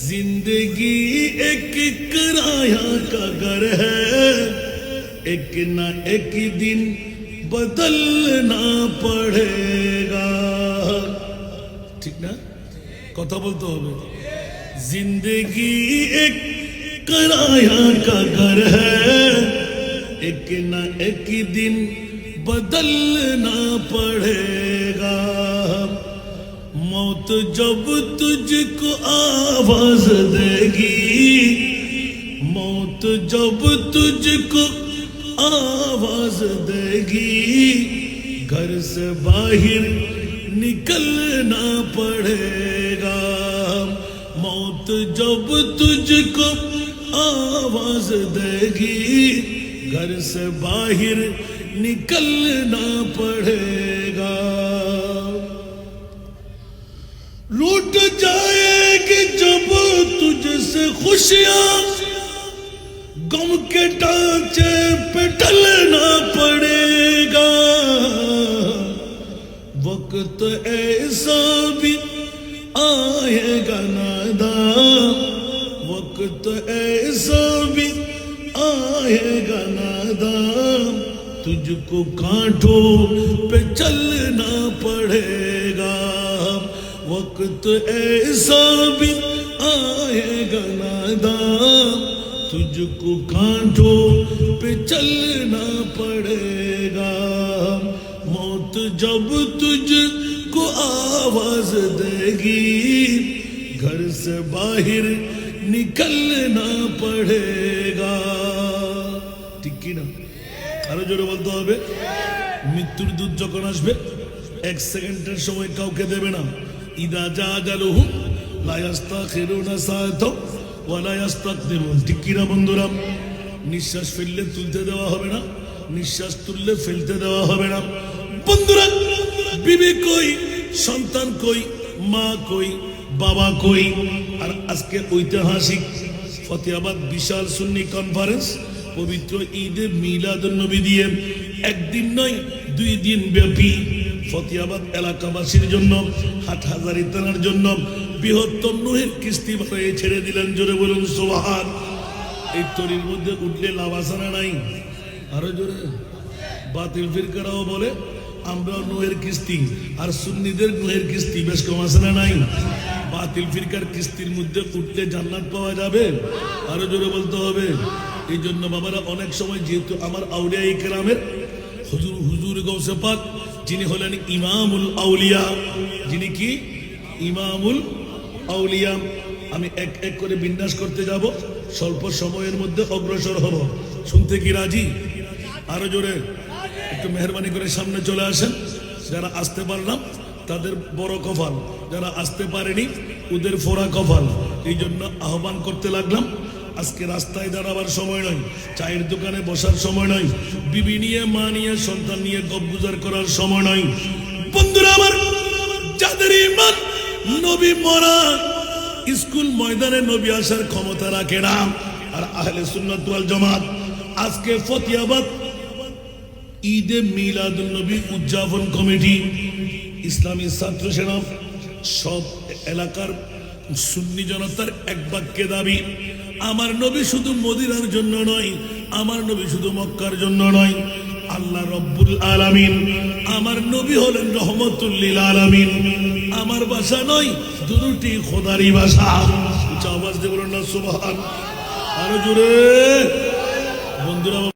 जिंदगी एक किराया का घर है, एक ना एक दिन बदलना पड़ेगा। ठीक ना, कथा बोलते होबे। जिंदगी एक किराया का घर है, एक ना एक दिन बदलना पड़ेगा। मौत जब तुझको आवाज देगी, मौत जब तुझको आवाज देगी, घर से बाहर निकलना पड़ेगा। मौत जब तुझको आवाज देगी, घर से बाहर निकलना पड़ेगा। लूट जाएगी जब तुझसे खुशियां, गम के ढांचे पे ढलना पड़ेगा। वक्त ऐसा भी आएगा नादान, वक्त ऐसा भी आएगा नादान, तुझको कांटों पे चलना पड़ेगा। वक्त ऐसा भी आएगा नादान, तुझको कांटों पे चलना पड़ेगा। मौत जब तुझको आवाज देगी, घर से बाहर निकलना पड़ेगा। ठीक की ना, আরো জোরে বলতে হবে। মৃত্যুর দূত যখন আসবে, এক সেকেন্ডের সময় কাউকে দেবে না। ইদা জাজালুহু লা ইস্তাখিরুনা সাআতাও ওয়া লা ইস্তাকদিমুন। ঠিক কি না বন্ধুরা? নিঃশ্বাস ফেললে তুলতে দেওয়া হবে না, নিঃশ্বাস তুললে ফেলতে দেওয়া হবে না। বন্ধুরা, বিবি কই, সন্তান কই, মা কই, বাবা কই? আর আজকে ঐতিহাসিক ফতেহাবাদ বিশাল সুন্নি কনফারেন্স পবিত্র ঈদে মিলাদুন নবী দিয়ে একদিন নয় 2 দিন ব্যাপী ফতেহাবাদ এলাকাবাসীর জন্য, হাটহাজারী থানার জন্য বৃহত্তম নূহের কিস্তি বাড়িয়ে ছেড়ে দিলেন। জোরে বলুন সুবহান। এই তরির মধ্যে উঠলে লাভ আছে না নাই? আরো জোরে। বাতিল ফিরকারাও বলে আমরা নূহের কিস্তি, আর সুন্নিদের নূহের কিস্তি বেশ কম আছে না নাই? বাতিল ফিরকার কিস্তির মধ্যে উঠলে জান্নাত পাওয়া যাবে। আরো জোরে বলতে হবে। এই জন্য বাবারা অনেক সময়, যেহেতু আমার আউলিয়া ইকরামের হুজুর গৌসে পাক যিনি হলেন ইমামুল আউলিয়া, যিনি কি ইমামুল আউলিয়া, আমি এক এক করে বিন্যাস করতে যাব, স্বল্প সময়ের মধ্যে অগ্রসর হব। শুনতে কি রাজি? আরো জোরে। একটু মেহরবানি করে সামনে চলে আসেন। যারা আসতে পারলাম তাদের বড় কপাল, যারা আসতে পারেনি ওদের ফোড়া কপাল। এই জন্য আহ্বান করতে লাগলাম। আজকে রাস্তায় দাঁড়াবার সময় নয়, চায়ের দোকানে বসার সময় নয়, বিবি নিয়ে, মা নিয়ে, সন্তান নিয়ে গপগুজার করার সময় নয়। বন্ধুরা আমার, যাদের ঈমান নবী মরা স্কুল ময়দানে নবী আসার ক্ষমতা রাখে না, আর আহলে সুন্নাত ওয়াল জামাত আজকে ফতেহাবাদ ঈদে মিলাদুন নবী উদযাপন কমিটি, ইসলামী ছাত্র সেনা, সব এলাকার সুন্নি জনতার এক বাক্যে দাবি, আমার নবী শুধু মদিনার জন্য নয়, আমার নবী শুধু মক্কার জন্য নয়, আল্লাহ রব্বুল আলামিন, আমার নবী হলেন রহমতুল লিল আলামিন। আমার ভাষা নয়, দুটি খোদারই ভাষা। উচ্চ আওয়াজ দিয়ে বলুন না সুবহান। আরো জোরে বন্ধুরা।